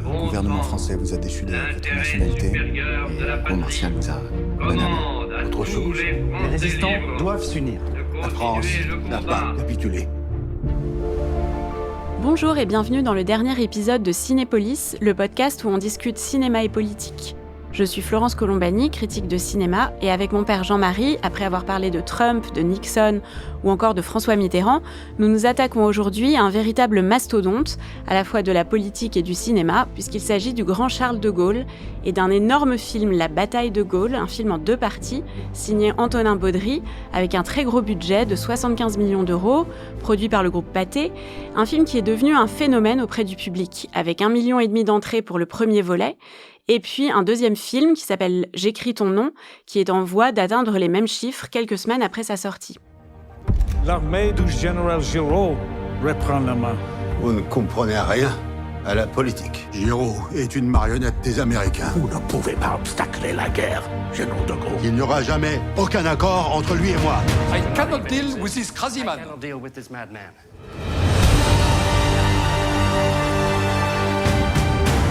Le gouvernement français vous a déchu de votre nationalité et le martien nous a donné autre chose. Les résistants doivent s'unir. La France n'a pas capitulé. Bonjour et bienvenue dans le dernier épisode de Cinépolis, le podcast où on discute cinéma et politique. Je suis Florence Colombani, critique de cinéma, et avec mon père Jean-Marie, après avoir parlé de Trump, de Nixon ou encore de François Mitterrand, nous nous attaquons aujourd'hui à un véritable mastodonte, à la fois de la politique et du cinéma, puisqu'il s'agit du grand Charles de Gaulle et d'un énorme film, La Bataille de Gaulle, un film en 2 parties, signé Antonin Baudry, avec un très gros budget de 75 millions d'euros, produit par le groupe Pathé, un film qui est devenu un phénomène auprès du public, avec 1,5 million d'entrées pour le premier volet, et puis un deuxième film qui s'appelle J'écris ton nom, qui est en voie d'atteindre les mêmes chiffres quelques semaines après sa sortie. L'armée du général Giraud reprend la main. Vous ne comprenez rien à la politique. Giraud est une marionnette des Américains. Vous ne pouvez pas obstacler la guerre, général de Gaulle. Il n'y aura jamais aucun accord entre lui et moi. I cannot deal with this crazy man.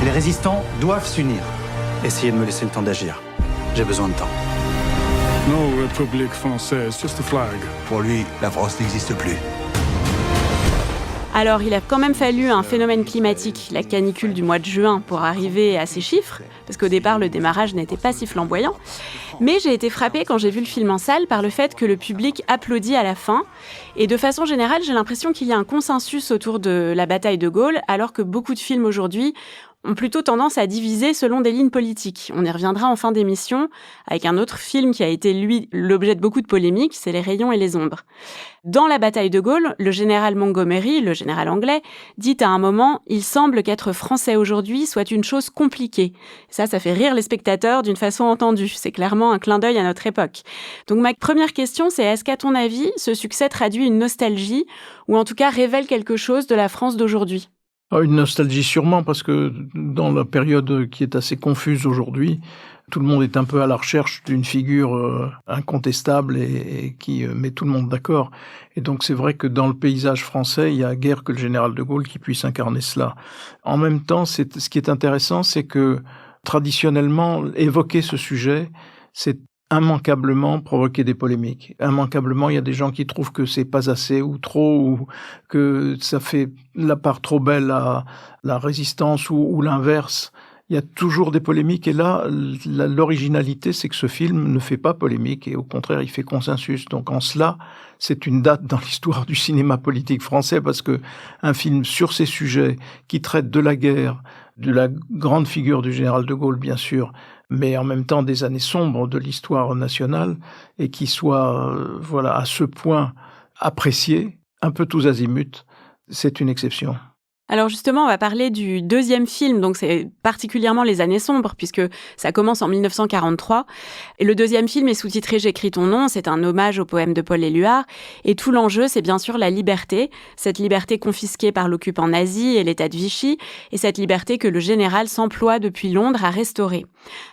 Les résistants doivent s'unir. Essayez de me laisser le temps d'agir. J'ai besoin de temps. No République française, just a flag. Pour lui, la France n'existe plus. Alors, il a quand même fallu un phénomène climatique, la canicule du mois de juin, pour arriver à ces chiffres, parce qu'au départ, le démarrage n'était pas si flamboyant. Mais j'ai été frappée quand j'ai vu le film en salle par le fait que le public applaudit à la fin. Et de façon générale, j'ai l'impression qu'il y a un consensus autour de la bataille de Gaulle, alors que beaucoup de films aujourd'hui ont plutôt tendance à diviser selon des lignes politiques. On y reviendra en fin d'émission avec un autre film qui a été, lui, l'objet de beaucoup de polémiques, c'est Les Rayons et les Ombres. Dans la bataille de Gaulle, le général Montgomery, le général anglais, dit à un moment « Il semble qu'être français aujourd'hui soit une chose compliquée ». Ça fait rire les spectateurs d'une façon entendue. C'est clairement un clin d'œil à notre époque. Donc ma première question, c'est est-ce qu'à ton avis, ce succès traduit une nostalgie ou en tout cas révèle quelque chose de la France d'aujourd'hui ? Une nostalgie sûrement, parce que dans la période qui est assez confuse aujourd'hui, tout le monde est un peu à la recherche d'une figure incontestable et qui met tout le monde d'accord. Et donc c'est vrai que dans le paysage français, il y a guère que le général de Gaulle qui puisse incarner cela. En même temps, ce qui est intéressant, c'est que traditionnellement, évoquer ce sujet, c'est immanquablement provoquer des polémiques. Immanquablement, il y a des gens qui trouvent que c'est pas assez ou trop, ou que ça fait la part trop belle à la résistance ou l'inverse. Il y a toujours des polémiques et là, l'originalité, c'est que ce film ne fait pas polémique et au contraire, il fait consensus. Donc en cela, c'est une date dans l'histoire du cinéma politique français parce que un film sur ces sujets qui traite de la guerre, de la grande figure du général de Gaulle, bien sûr, mais en même temps des années sombres de l'histoire nationale et qui soit, à ce point apprécié, un peu tous azimuts, c'est une exception. Alors justement, on va parler du deuxième film, donc c'est particulièrement les années sombres, puisque ça commence en 1943. Et le deuxième film est sous-titré « J'écris ton nom », c'est un hommage au poème de Paul Éluard. Et tout l'enjeu, c'est bien sûr la liberté, cette liberté confisquée par l'occupant nazi et l'État de Vichy, et cette liberté que le général s'emploie depuis Londres à restaurer.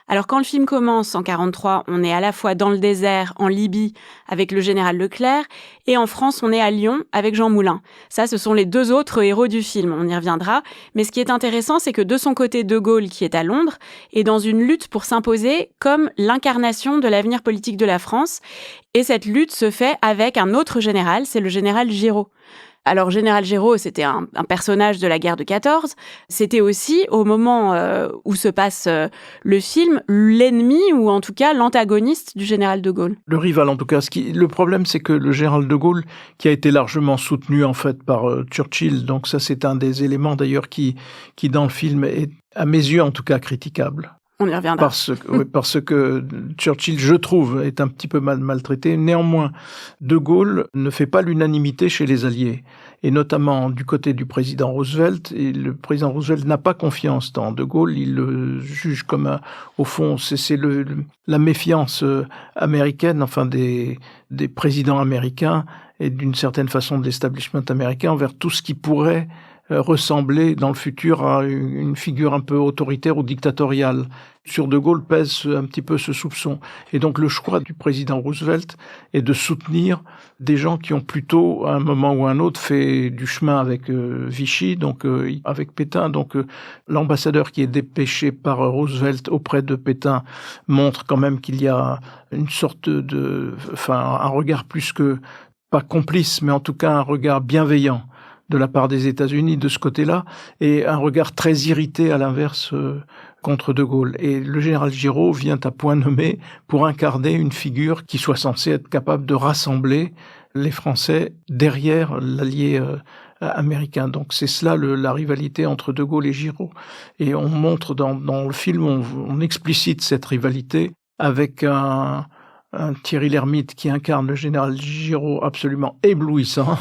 Alors quand le film commence en 43, on est à la fois dans le désert, en Libye, avec le général Leclerc, et en France, on est à Lyon, avec Jean Moulin. Ça, ce sont les 2 autres héros du film. On y reviendra. Mais ce qui est intéressant, c'est que de son côté, De Gaulle, qui est à Londres, est dans une lutte pour s'imposer comme l'incarnation de l'avenir politique de la France. Et cette lutte se fait avec un autre général, c'est le général Giraud. Alors, Général Giraud, c'était un personnage de la guerre de 14. C'était aussi, au moment où se passe le film, l'ennemi ou en tout cas l'antagoniste du général de Gaulle. Le rival, en tout cas. Le problème, c'est que le général de Gaulle, qui a été largement soutenu en fait par Churchill, donc ça c'est un des éléments d'ailleurs qui dans le film est, à mes yeux en tout cas, critiquable. On y reviendra. Parce que Churchill, je trouve, est un petit peu maltraité. Néanmoins, De Gaulle ne fait pas l'unanimité chez les Alliés. Et notamment du côté du président Roosevelt. Et le président Roosevelt n'a pas confiance dans De Gaulle. Il le juge comme au fond, c'est la méfiance américaine, enfin des présidents américains et d'une certaine façon de l'establishment américain envers tout ce qui pourrait ressembler dans le futur à une figure un peu autoritaire ou dictatoriale. Sur De Gaulle pèse un petit peu ce soupçon. Et donc le choix du président Roosevelt est de soutenir des gens qui ont plutôt, à un moment ou à un autre, fait du chemin avec Vichy, donc avec Pétain. Donc l'ambassadeur qui est dépêché par Roosevelt auprès de Pétain montre quand même qu'il y a une sorte un regard plus que, pas complice, mais en tout cas un regard bienveillant de la part des États-Unis de ce côté-là, et un regard très irrité à l'inverse contre De Gaulle. Et le général Giraud vient à point nommé pour incarner une figure qui soit censée être capable de rassembler les Français derrière l'allié américain. Donc c'est cela la rivalité entre De Gaulle et Giraud. Et on montre dans le film, on explicite cette rivalité avec un Thierry Lhermitte qui incarne le général Giraud absolument éblouissant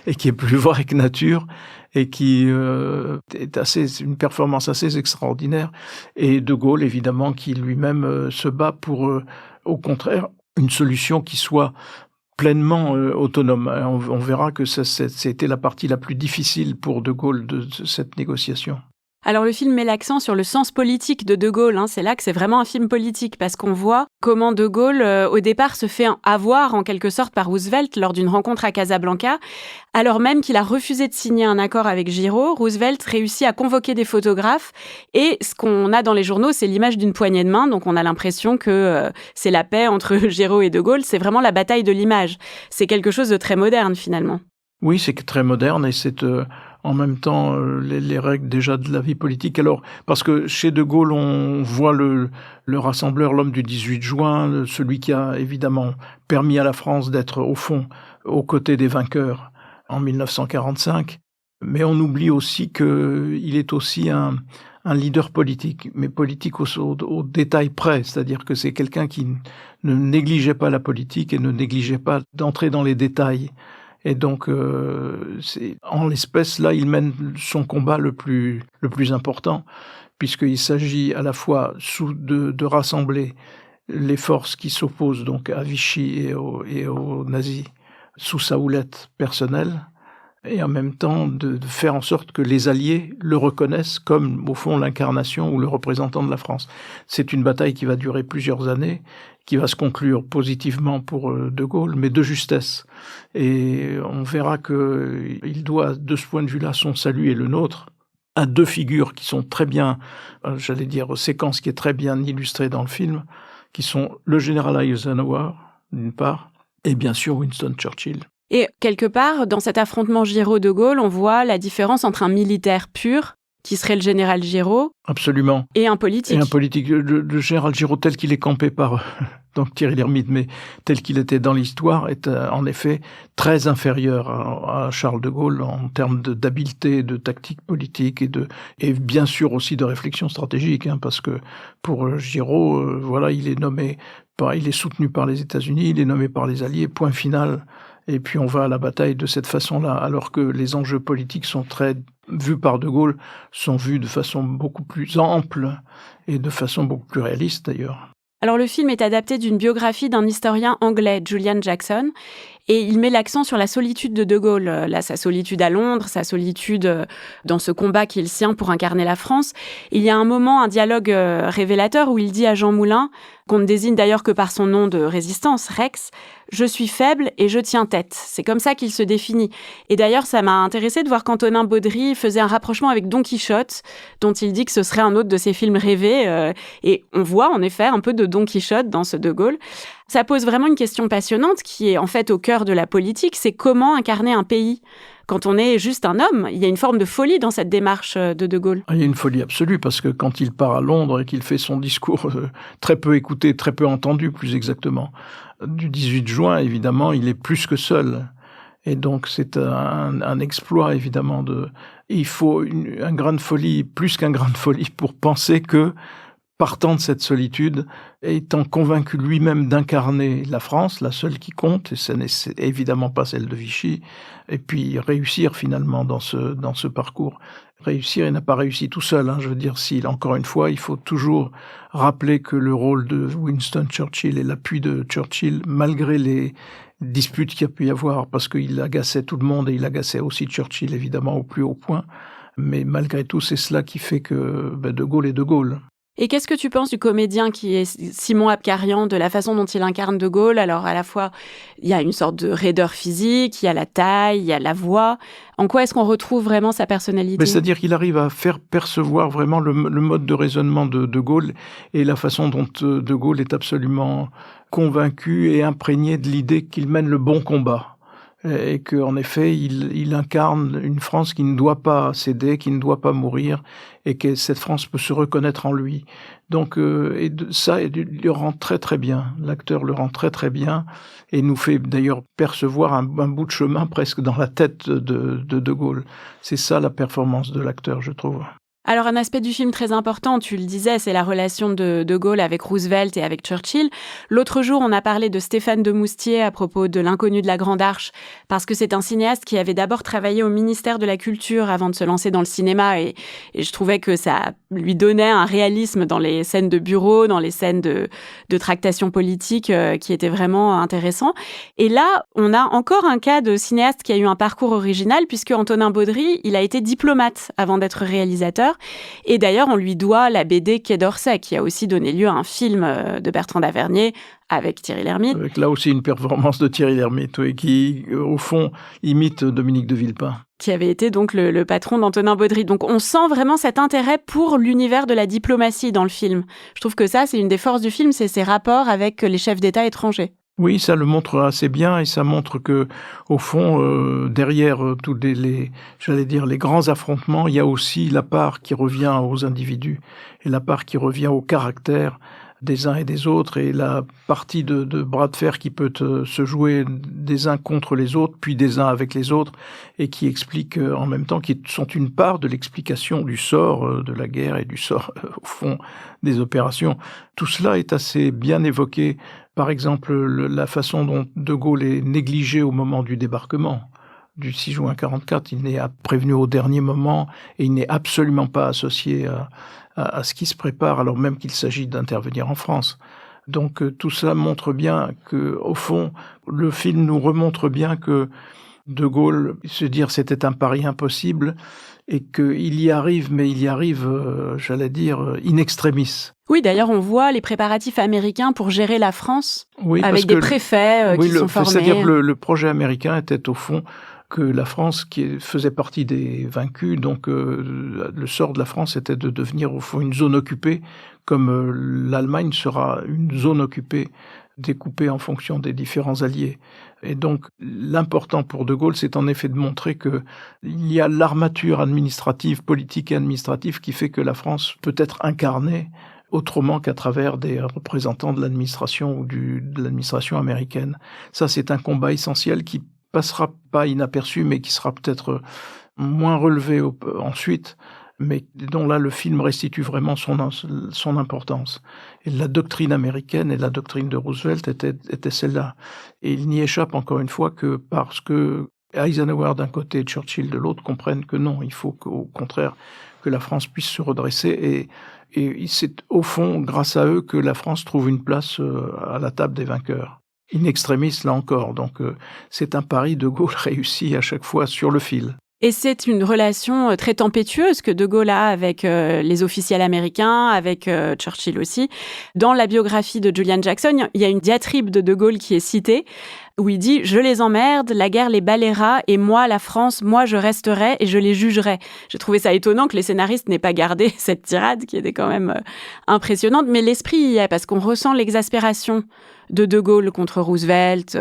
et qui est plus vrai que nature et qui est une performance assez extraordinaire. Et De Gaulle, évidemment, qui lui-même se bat pour, au contraire, une solution qui soit pleinement autonome. On verra que c'était la partie la plus difficile pour De Gaulle de cette négociation. Alors le film met l'accent sur le sens politique de Gaulle, c'est là que c'est vraiment un film politique, parce qu'on voit comment De Gaulle, au départ, se fait avoir en quelque sorte par Roosevelt lors d'une rencontre à Casablanca. Alors même qu'il a refusé de signer un accord avec Giraud, Roosevelt réussit à convoquer des photographes, et ce qu'on a dans les journaux, c'est l'image d'une poignée de main, donc on a l'impression que c'est la paix entre Giraud et De Gaulle, c'est vraiment la bataille de l'image. C'est quelque chose de très moderne finalement. Oui, c'est très moderne, et c'est en même temps les règles déjà de la vie politique. Alors, parce que chez De Gaulle, on voit le rassembleur, l'homme du 18 juin, celui qui a évidemment permis à la France d'être au fond aux côtés des vainqueurs en 1945. Mais on oublie aussi qu'il est aussi un leader politique, mais politique au détail près. C'est-à-dire que c'est quelqu'un qui ne négligeait pas la politique et ne négligeait pas d'entrer dans les détails. Et donc, en l'espèce, là, il mène son combat le plus important, puisqu'il s'agit à la fois de rassembler les forces qui s'opposent donc à Vichy et aux nazis sous sa houlette personnelle, et en même temps de faire en sorte que les Alliés le reconnaissent comme, au fond, l'incarnation ou le représentant de la France. C'est une bataille qui va durer plusieurs années, qui va se conclure positivement pour De Gaulle, mais de justesse. Et on verra qu'il doit, de ce point de vue-là, son salut et le nôtre, à deux figures qui sont très bien, séquence qui est très bien illustrée dans le film, qui sont le général Eisenhower, d'une part, et bien sûr Winston Churchill. Et quelque part, dans cet affrontement Giraud-De Gaulle, on voit la différence entre un militaire pur, qui serait le général Giraud, absolument, et un politique. Et un politique. Le général Giraud, tel qu'il est campé par donc Thierry Lhermitte, mais tel qu'il était dans l'histoire, est en effet très inférieur à Charles de Gaulle en termes d'habileté, de tactique politique et bien sûr aussi de réflexion stratégique, parce que pour Giraud, il est soutenu par les États-Unis, il est nommé par les Alliés, point final. Et puis on va à la bataille de cette façon-là, alors que les enjeux politiques sont vus par De Gaulle, sont vus de façon beaucoup plus ample et de façon beaucoup plus réaliste d'ailleurs. Alors le film est adapté d'une biographie d'un historien anglais, Julian Jackson, et il met l'accent sur la solitude de Gaulle, là sa solitude à Londres, sa solitude dans ce combat qu'il sien pour incarner la France. Il y a un moment, un dialogue révélateur où il dit à Jean Moulin, qu'on ne désigne d'ailleurs que par son nom de résistance, Rex, « Je suis faible et je tiens tête ». C'est comme ça qu'il se définit. Et d'ailleurs, ça m'a intéressé de voir qu'Antonin Baudry faisait un rapprochement avec Don Quichotte, dont il dit que ce serait un autre de ses films rêvés. Et on voit en effet un peu de Don Quichotte dans ce De Gaulle. Ça pose vraiment une question passionnante qui est en fait au cœur de la politique, c'est comment incarner un pays quand on est juste un homme. Il y a une forme de folie dans cette démarche de Gaulle. Il y a une folie absolue, parce que quand il part à Londres et qu'il fait son discours très peu écouté, très peu entendu plus exactement, du 18 juin, évidemment, il est plus que seul. Et donc c'est un exploit, évidemment. Il faut un grain de folie, plus qu'un grain de folie, pour penser que partant de cette solitude, étant convaincu lui-même d'incarner la France, la seule qui compte, et ce n'est évidemment pas celle de Vichy, et puis réussir finalement dans ce parcours. Réussir, il n'a pas réussi tout seul, je veux dire, encore une fois, il faut toujours rappeler que le rôle de Winston Churchill et l'appui de Churchill, malgré les disputes qu'il y a pu y avoir, parce qu'il agaçait tout le monde, et il agaçait aussi Churchill, évidemment, au plus haut point, mais malgré tout, c'est cela qui fait que De Gaulle est De Gaulle. Et qu'est-ce que tu penses du comédien qui est Simon Abkarian, de la façon dont il incarne De Gaulle? Alors, à la fois, il y a une sorte de raideur physique, il y a la taille, il y a la voix. En quoi est-ce qu'on retrouve vraiment sa personnalité? C'est-à-dire qu'il arrive à faire percevoir vraiment le mode de raisonnement de De Gaulle et la façon dont De Gaulle est absolument convaincu et imprégné de l'idée qu'il mène le bon combat. Et qu'en effet, il incarne une France qui ne doit pas céder, qui ne doit pas mourir, et que cette France peut se reconnaître en lui. Donc, il le rend très très bien. L'acteur le rend très très bien, et nous fait d'ailleurs percevoir un bout de chemin presque dans la tête de Gaulle. C'est ça la performance de l'acteur, je trouve. Alors, un aspect du film très important, tu le disais, c'est la relation de Gaulle avec Roosevelt et avec Churchill. L'autre jour, on a parlé de Stéphane de Moustier à propos de L'inconnu de la Grande Arche, parce que c'est un cinéaste qui avait d'abord travaillé au ministère de la Culture avant de se lancer dans le cinéma, et je trouvais que ça lui donnait un réalisme dans les scènes de bureau, dans les scènes de tractation politique qui était vraiment intéressant. Et là, on a encore un cas de cinéaste qui a eu un parcours original, puisque Antonin Baudry, il a été diplomate avant d'être réalisateur. Et d'ailleurs, on lui doit la BD Quai d'Orsay, qui a aussi donné lieu à un film de Bertrand Tavernier avec Thierry Lhermitte. Avec là aussi une performance de Thierry Lhermitte, oui, qui, au fond, imite Dominique de Villepin. Qui avait été donc le patron d'Antonin Baudry. Donc on sent vraiment cet intérêt pour l'univers de la diplomatie dans le film. Je trouve que ça, c'est une des forces du film, c'est ses rapports avec les chefs d'État étrangers. Oui, ça le montre assez bien, et ça montre que, au fond, derrière tous les grands affrontements, il y a aussi la part qui revient aux individus et la part qui revient au caractère des uns et des autres, et la partie de bras de fer qui peut se jouer des uns contre les autres, puis des uns avec les autres, et qui expliquent en même temps, qui sont une part de l'explication du sort de la guerre et du sort, au fond, des opérations. Tout cela est assez bien évoqué. Par exemple, la façon dont De Gaulle est négligé au moment du débarquement du 6 juin 1944, il n'est prévenu au dernier moment, et il n'est absolument pas associé à ce qui se prépare, alors même qu'il s'agit d'intervenir en France. Donc tout cela montre bien que, au fond, le film nous remontre bien que De Gaulle, se dire c'était un pari impossible, et qu'il y arrive, mais il y arrive, in extremis. Oui, d'ailleurs, on voit les préparatifs américains pour gérer la France, oui, avec des préfets qui sont formés. C'est-à-dire que le projet américain était, au fond, que la France, qui faisait partie des vaincus, donc le sort de la France était de devenir, au fond, une zone occupée, comme l'Allemagne sera une zone occupée, découpée en fonction des différents alliés. Et donc, l'important pour De Gaulle, c'est en effet de montrer que il y a l'armature administrative, politique et administrative qui fait que la France peut être incarnée autrement qu'à travers des représentants de l'administration ou de l'administration américaine. Ça, c'est un combat essentiel qui passera pas inaperçu, mais qui sera peut-être moins relevé ensuite, mais dont là le film restitue vraiment son importance. Et la doctrine américaine et la doctrine de Roosevelt étaient celle-là. Et il n'y échappe encore une fois que parce que Eisenhower d'un côté et Churchill de l'autre comprennent que non, il faut qu'au contraire que la France puisse se redresser, et c'est au fond grâce à eux que la France trouve une place à la table des vainqueurs. In extremis, là encore. Donc, c'est un pari De Gaulle réussi à chaque fois sur le fil. Et c'est une relation très tempétueuse que De Gaulle a avec les officiels américains, avec Churchill aussi. Dans la biographie de Julian Jackson, il y a une diatribe de Gaulle qui est citée, où il dit « Je les emmerde, la guerre les balayera, et moi, la France, moi, je resterai et je les jugerai ». J'ai trouvé ça étonnant que les scénaristes n'aient pas gardé cette tirade, qui était quand même impressionnante. Mais l'esprit y est, parce qu'on ressent l'exaspération de Gaulle contre Roosevelt,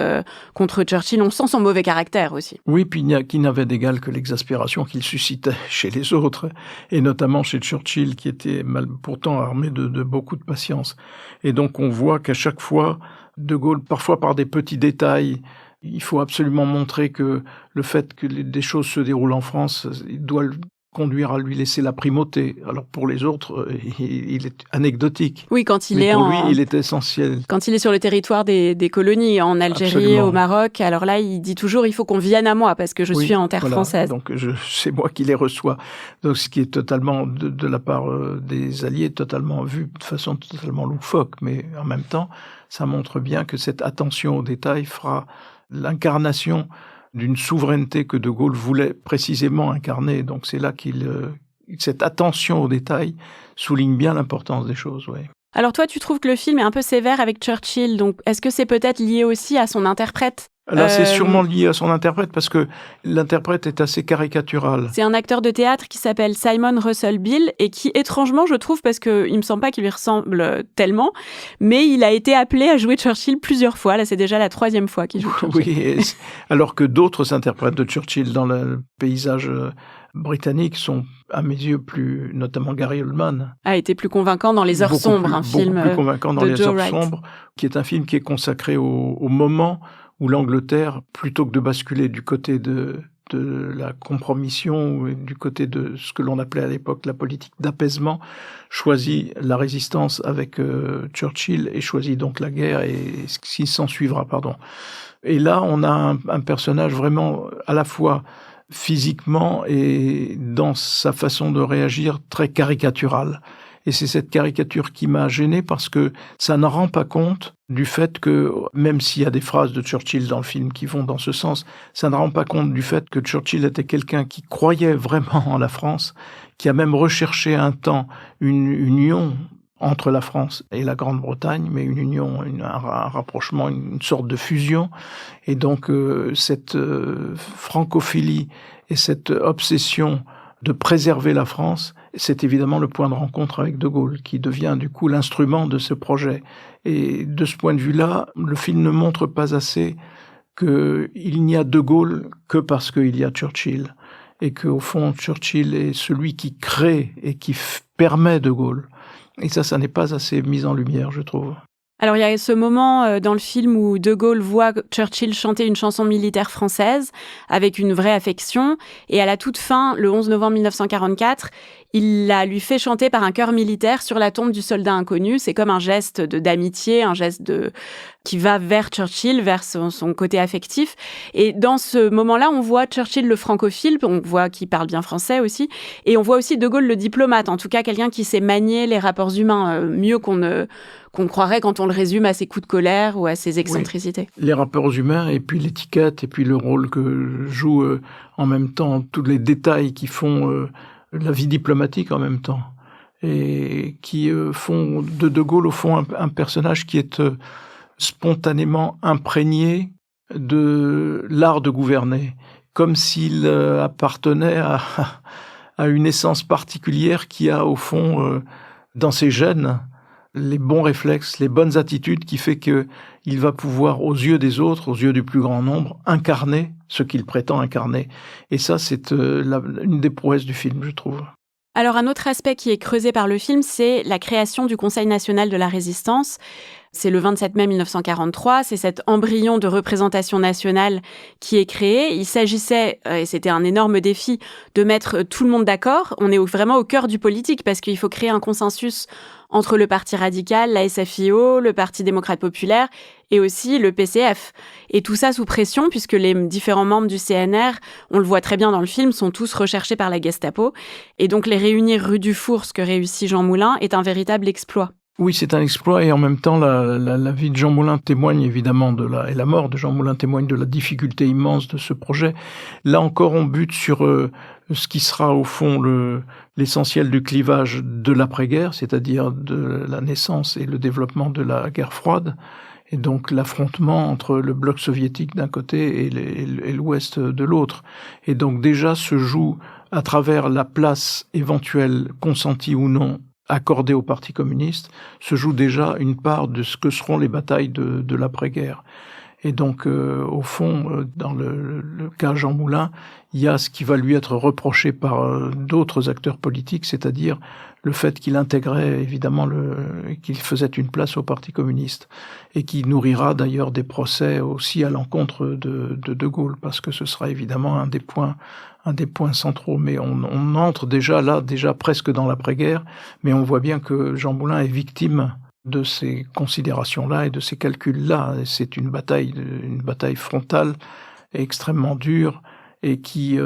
contre Churchill. On sent son mauvais caractère aussi. Oui, puis qui n'avait d'égal que l'exaspération qu'il suscitait chez les autres, et notamment chez Churchill, qui était pourtant armé de beaucoup de patience. Et donc on voit qu'à chaque fois, De Gaulle, parfois par des petits détails, il faut absolument montrer que le fait que des choses se déroulent en France, il doit conduire à lui laisser la primauté. Alors pour les autres, il est anecdotique. Oui, quand il Mais est pour lui, il est essentiel. Quand il est sur le territoire des colonies, en Algérie, Absolument. au Maroc, alors là, il dit toujours, il faut qu'on vienne à moi parce que je suis en terre française. Donc c'est moi qui les reçois. Donc ce qui est totalement, de la part des Alliés, totalement vu de façon totalement loufoque. Mais en même temps, ça montre bien que cette attention aux détails fera l'incarnation d'une souveraineté que De Gaulle voulait précisément incarner. Donc c'est là cette attention aux détails souligne bien l'importance des choses. Ouais. Alors toi, tu trouves que le film est un peu sévère avec Churchill, donc est-ce que c'est peut-être lié aussi à son interprète ? Là, c'est sûrement lié à son interprète, parce que l'interprète est assez caricatural. C'est un acteur de théâtre qui s'appelle Simon Russell Beale, et qui, étrangement, je trouve, parce qu'il me semble pas qu'il lui ressemble tellement, mais il a été appelé à jouer Churchill plusieurs fois. Là, c'est déjà la 3e fois qu'il joue Churchill. Oui, alors que d'autres interprètes de Churchill dans le paysage britannique sont, à mes yeux, notamment Gary Oldman. A été plus convaincant dans Les Heures sombres, un film beaucoup plus convaincant dans de Les Joe Heures Wright. sombres, qui est un film qui est consacré au moment où l'Angleterre, plutôt que de basculer du côté de la compromission, ou du côté de ce que l'on appelait à l'époque la politique d'apaisement, choisit la résistance avec Churchill et choisit donc la guerre et ce qui s'en suivra, pardon. Et là, on a un personnage vraiment à la fois physiquement et dans sa façon de réagir très caricatural. Et c'est cette caricature qui m'a gêné parce que ça ne rend pas compte du fait que, même s'il y a des phrases de Churchill dans le film qui vont dans ce sens, ça ne rend pas compte du fait que Churchill était quelqu'un qui croyait vraiment en la France, qui a même recherché un temps une union entre la France et la Grande-Bretagne, mais une union, un rapprochement, une sorte de fusion. Et donc cette francophilie et cette obsession de préserver la France, c'est évidemment le point de rencontre avec De Gaulle, qui devient du coup l'instrument de ce projet. Et de ce point de vue-là, le film ne montre pas assez qu'il n'y a De Gaulle que parce qu'il y a Churchill. Et qu'au fond, Churchill est celui qui crée et qui permet De Gaulle. Et ça n'est pas assez mis en lumière, je trouve. Alors, il y a ce moment dans le film où De Gaulle voit Churchill chanter une chanson militaire française avec une vraie affection. Et à la toute fin, le 11 novembre 1944, il la lui fait chanter par un chœur militaire sur la tombe du soldat inconnu. C'est comme un geste d'amitié, un geste qui va vers Churchill, vers son côté affectif. Et dans ce moment-là, on voit Churchill le francophile, on voit qu'il parle bien français aussi. Et on voit aussi De Gaulle le diplomate, en tout cas quelqu'un qui sait manier les rapports humains mieux qu'on croirait quand on le résume à ses coups de colère ou à ses excentricités. Oui. Les rapports humains et puis l'étiquette et puis le rôle que joue en même temps tous les détails qui font la vie diplomatique en même temps et qui font de Gaulle au fond un personnage qui est spontanément imprégné de l'art de gouverner, comme s'il appartenait à une essence particulière qui a au fond dans ses gènes les bons réflexes, les bonnes attitudes qui fait que il va pouvoir, aux yeux des autres, aux yeux du plus grand nombre, incarner ce qu'il prétend incarner. Et ça, c'est une des prouesses du film, je trouve. Alors, un autre aspect qui est creusé par le film, c'est la création du Conseil national de la résistance. C'est le 27 mai 1943, c'est cet embryon de représentation nationale qui est créé. Il s'agissait, et c'était un énorme défi, de mettre tout le monde d'accord. On est vraiment au cœur du politique parce qu'il faut créer un consensus entre le Parti radical, la SFIO, le Parti démocrate populaire et aussi le PCF. Et tout ça sous pression puisque les différents membres du CNR, on le voit très bien dans le film, sont tous recherchés par la Gestapo. Et donc les réunir rue Dufour, ce que réussit Jean Moulin, est un véritable exploit. Oui, c'est un exploit et en même temps, la vie de Jean Moulin témoigne évidemment et la mort de Jean Moulin témoigne de la difficulté immense de ce projet. Là encore, on bute sur ce qui sera au fond l'essentiel du clivage de l'après-guerre, c'est-à-dire de la naissance et le développement de la guerre froide, et donc l'affrontement entre le bloc soviétique d'un côté et l'Ouest de l'autre. Et donc déjà se joue à travers la place éventuelle consentie ou non accordée au Parti communiste, se joue déjà une part de ce que seront les batailles de l'après-guerre. Et donc, au fond, dans le cas Jean Moulin, il y a ce qui va lui être reproché par d'autres acteurs politiques, c'est-à-dire le fait qu'il intégrait évidemment qu'il faisait une place au Parti communiste et qui nourrira d'ailleurs des procès aussi à l'encontre de Gaulle, parce que ce sera évidemment un des points centraux. Mais on entre déjà presque dans l'après-guerre, mais on voit bien que Jean Moulin est victime de ces considérations-là et de ces calculs-là. C'est une bataille frontale extrêmement dure et qui,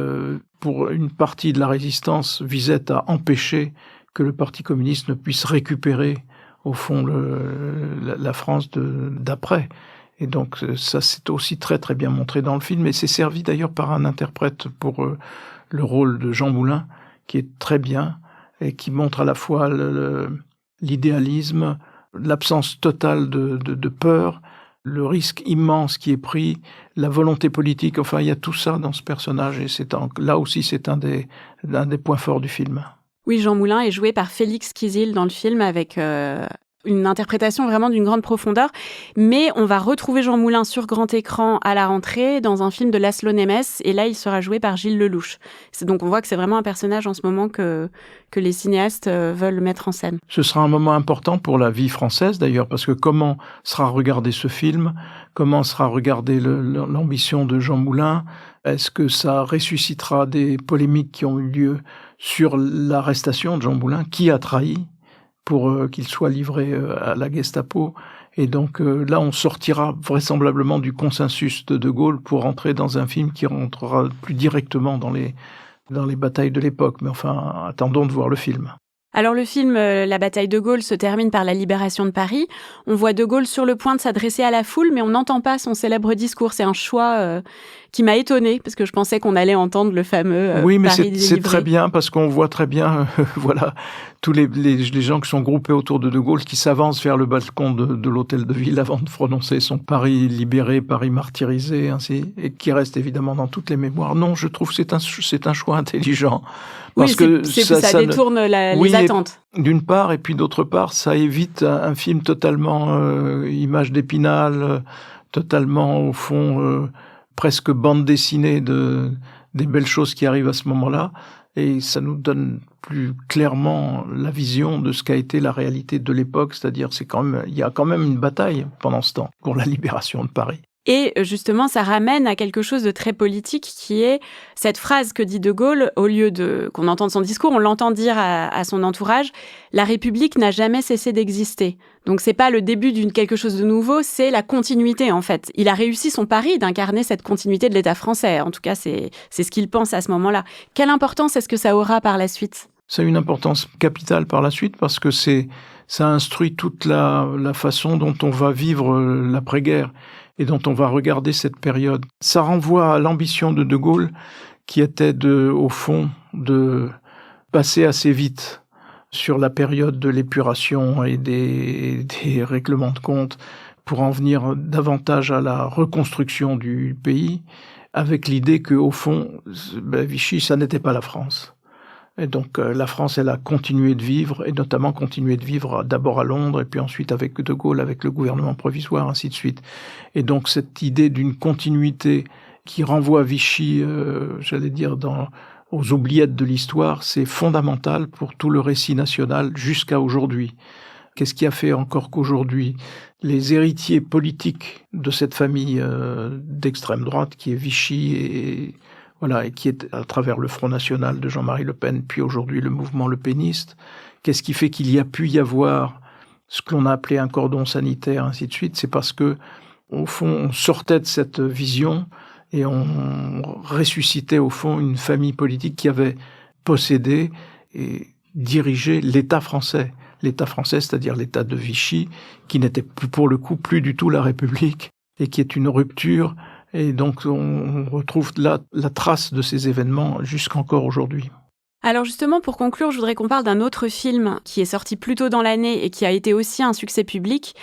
pour une partie de la résistance, visait à empêcher que le Parti communiste ne puisse récupérer, au fond, la France d'après. Et donc ça, c'est aussi très très bien montré dans le film, et c'est servi d'ailleurs par un interprète pour le rôle de Jean Moulin, qui est très bien, et qui montre à la fois l'idéalisme, l'absence totale de peur, le risque immense qui est pris, la volonté politique, enfin il y a tout ça dans ce personnage, et là aussi c'est un des points forts du film. Oui, Jean Moulin est joué par Félix Kizil dans le film avec une interprétation vraiment d'une grande profondeur. Mais on va retrouver Jean Moulin sur grand écran à la rentrée dans un film de Laszlo Nemes, et là il sera joué par Gilles Lellouche. Donc on voit que c'est vraiment un personnage en ce moment que les cinéastes veulent mettre en scène. Ce sera un moment important pour la vie française d'ailleurs, parce que comment sera regardé ce film, comment sera regardée l'ambition de Jean Moulin, est-ce que ça ressuscitera des polémiques qui ont eu lieu sur l'arrestation de Jean Moulin, qui a trahi pour qu'il soit livré à la Gestapo. Et donc là, on sortira vraisemblablement du consensus de Gaulle pour entrer dans un film qui rentrera plus directement dans les batailles de l'époque. Mais enfin, attendons de voir le film. Alors le film La bataille de Gaulle se termine par la libération de Paris. On voit de Gaulle sur le point de s'adresser à la foule, mais on n'entend pas son célèbre discours. C'est un choix qui m'a étonnée, parce que je pensais qu'on allait entendre le fameux oui, mais Paris c'est très bien, parce qu'on voit très bien voilà, tous les gens qui sont groupés autour de Gaulle, qui s'avancent vers le balcon de l'hôtel de ville avant de prononcer son Paris libéré, Paris martyrisé, ainsi, et qui reste évidemment dans toutes les mémoires. Non, je trouve que c'est un choix intelligent. Parce oui, que ça détourne les attentes. D'une part, et puis d'autre part, ça évite un film totalement image d'Épinal, totalement, au fond, presque bande dessinée des belles choses qui arrivent à ce moment-là. Et ça nous donne plus clairement la vision de ce qu'a été la réalité de l'époque. C'est-à-dire, il y a quand même une bataille pendant ce temps pour la libération de Paris. Et justement, ça ramène à quelque chose de très politique, qui est cette phrase que dit De Gaulle, au lieu qu'on entende son discours, on l'entend dire à son entourage, « La République n'a jamais cessé d'exister ». Donc c'est pas le début d'une quelque chose de nouveau, c'est la continuité en fait. Il a réussi son pari d'incarner cette continuité de l'État français. En tout cas, c'est ce qu'il pense à ce moment-là. Quelle importance est-ce que ça aura par la suite ? Ça a une importance capitale par la suite, parce que ça instruit toute la façon dont on va vivre l'après-guerre et dont on va regarder cette période. Ça renvoie à l'ambition de Gaulle, qui était au fond, de passer assez vite sur la période de l'épuration et des règlements de compte pour en venir davantage à la reconstruction du pays, avec l'idée que, au fond, Vichy, ça n'était pas la France. Et donc la France, elle a continué de vivre, et notamment continué de vivre d'abord à Londres, et puis ensuite avec De Gaulle, avec le gouvernement provisoire, ainsi de suite. Et donc cette idée d'une continuité qui renvoie Vichy, j'allais dire, aux oubliettes de l'histoire, c'est fondamental pour tout le récit national jusqu'à aujourd'hui. Qu'est-ce qui a fait encore qu'aujourd'hui, les héritiers politiques de cette famille d'extrême droite, qui est Vichy et qui est à travers le Front National de Jean-Marie Le Pen, puis aujourd'hui le mouvement lepéniste. Qu'est-ce qui fait qu'il y a pu y avoir ce que l'on a appelé un cordon sanitaire, ainsi de suite? C'est parce que, au fond, on sortait de cette vision et on ressuscitait, au fond, une famille politique qui avait possédé et dirigé l'État français. L'État français, c'est-à-dire l'État de Vichy, qui n'était plus, pour le coup, plus du tout la République, et qui est une rupture. Et donc, on retrouve là la trace de ces événements jusqu'encore aujourd'hui. Alors justement, pour conclure, je voudrais qu'on parle d'un autre film qui est sorti plus tôt dans l'année et qui a été aussi un succès public.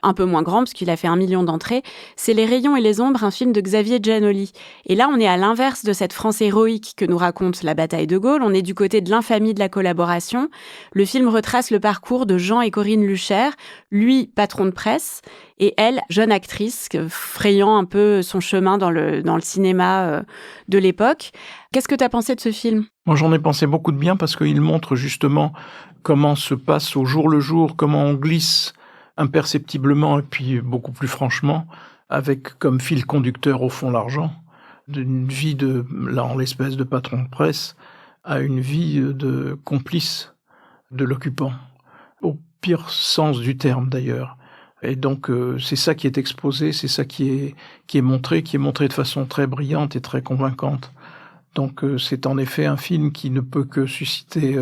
un peu moins grand, parce qu'il a fait 1 million d'entrées. C'est Les Rayons et les Ombres, un film de Xavier Giannoli. Et là, on est à l'inverse de cette France héroïque que nous raconte la bataille de Gaulle. On est du côté de l'infamie de la collaboration. Le film retrace le parcours de Jean et Corinne Luchaire, lui, patron de presse, et elle, jeune actrice, frayant un peu son chemin dans le cinéma de l'époque. Qu'est-ce que tu as pensé de ce film ? Moi, j'en ai pensé beaucoup de bien parce qu'il montre justement comment se passe au jour le jour, comment on glisse imperceptiblement et puis beaucoup plus franchement, avec comme fil conducteur au fond l'argent, d'une vie en l'espèce de patron de presse, à une vie de complice de l'occupant, au pire sens du terme d'ailleurs. Et donc c'est ça qui est exposé, c'est ça qui est montré de façon très brillante et très convaincante. Donc c'est en effet un film qui ne peut que susciter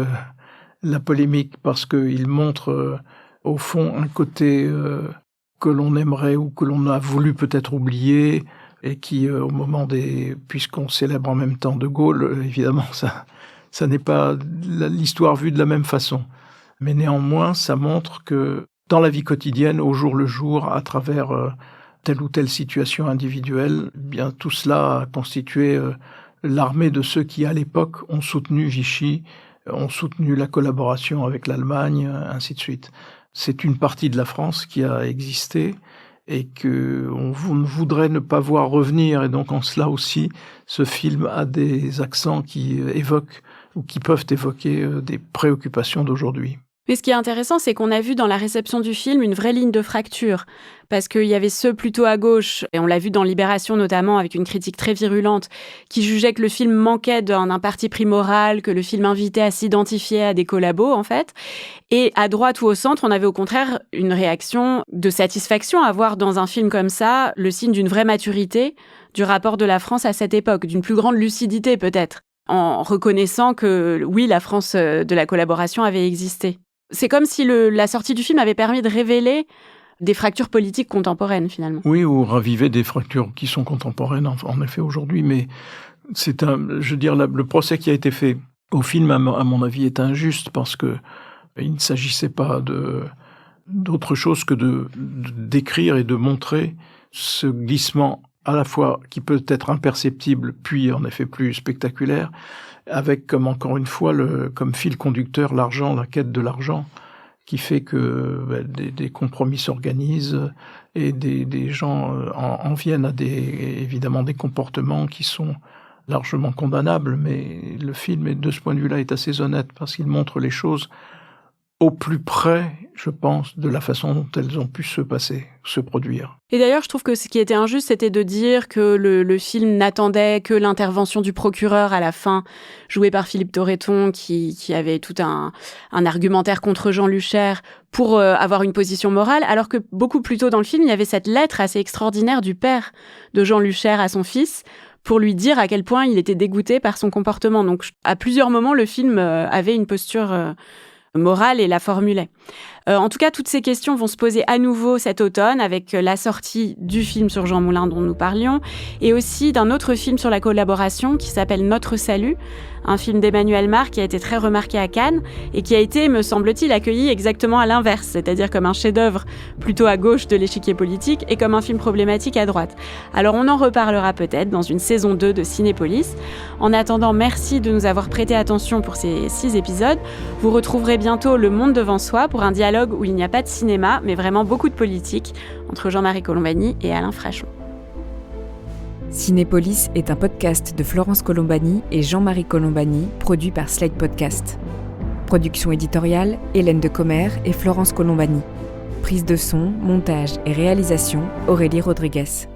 la polémique parce qu'il montre au fond un côté que l'on aimerait ou que l'on a voulu peut-être oublier et qui au moment puisqu'on célèbre en même temps De Gaulle, évidemment ça n'est pas l'histoire vue de la même façon. Mais néanmoins, ça montre que dans la vie quotidienne, au jour le jour, à travers telle ou telle situation individuelle, bien tout cela a constitué l'armée de ceux qui, à l'époque, ont soutenu Vichy, ont soutenu la collaboration avec l'Allemagne, ainsi de suite. C'est une partie de la France qui a existé et qu'on voudrait ne pas voir revenir. Et donc, en cela aussi, ce film a des accents qui évoquent ou qui peuvent évoquer des préoccupations d'aujourd'hui. Mais ce qui est intéressant, c'est qu'on a vu dans la réception du film une vraie ligne de fracture. Parce qu'il y avait ceux plutôt à gauche, et on l'a vu dans Libération notamment, avec une critique très virulente, qui jugeaient que le film manquait d'un parti pris moral, que le film invitait à s'identifier à des collabos, en fait. Et à droite ou au centre, on avait au contraire une réaction de satisfaction à voir dans un film comme ça le signe d'une vraie maturité du rapport de la France à cette époque, d'une plus grande lucidité peut-être, en reconnaissant que, oui, la France de la collaboration avait existé. C'est comme si la sortie du film avait permis de révéler des fractures politiques contemporaines, finalement. Oui, ou raviver des fractures qui sont contemporaines, en effet, aujourd'hui. Mais le procès qui a été fait au film, à mon avis, est injuste parce que il ne s'agissait pas d'autre chose que de décrire et de montrer ce glissement à la fois qui peut être imperceptible, puis en effet plus spectaculaire, avec comme encore une fois comme fil conducteur l'argent, la quête de l'argent, qui fait que des compromis s'organisent et des gens en viennent à évidemment des comportements qui sont largement condamnables, mais le film, de ce point de vue-là, est assez honnête parce qu'il montre les choses au plus près, je pense, de la façon dont elles ont pu se produire. Et d'ailleurs, je trouve que ce qui était injuste, c'était de dire que le film n'attendait que l'intervention du procureur à la fin, joué par Philippe Torreton, qui avait tout un argumentaire contre Jean Luchaire pour avoir une position morale, alors que beaucoup plus tôt dans le film, il y avait cette lettre assez extraordinaire du père de Jean Luchaire à son fils, pour lui dire à quel point il était dégoûté par son comportement. Donc, à plusieurs moments, le film avait une posture morale et la formulait. En tout cas, toutes ces questions vont se poser à nouveau cet automne avec la sortie du film sur Jean Moulin dont nous parlions et aussi d'un autre film sur la collaboration qui s'appelle Notre Salut, un film d'Emmanuel Mar qui a été très remarqué à Cannes et qui a été, me semble-t-il, accueilli exactement à l'inverse, c'est-à-dire comme un chef-d'œuvre plutôt à gauche de l'échiquier politique et comme un film problématique à droite. Alors on en reparlera peut-être dans une saison 2 de Cinépolis. En attendant, merci de nous avoir prêté attention pour ces 6 épisodes. Vous retrouverez bientôt Le Monde devant soi pour un dialogue où il n'y a pas de cinéma, mais vraiment beaucoup de politique, entre Jean-Marie Colombani et Alain Frachon. Cinépolis est un podcast de Florence Colombani et Jean-Marie Colombani, produit par Slide Podcast. Production éditoriale, Hélène de Commer et Florence Colombani. Prise de son, montage et réalisation, Aurélie Rodriguez.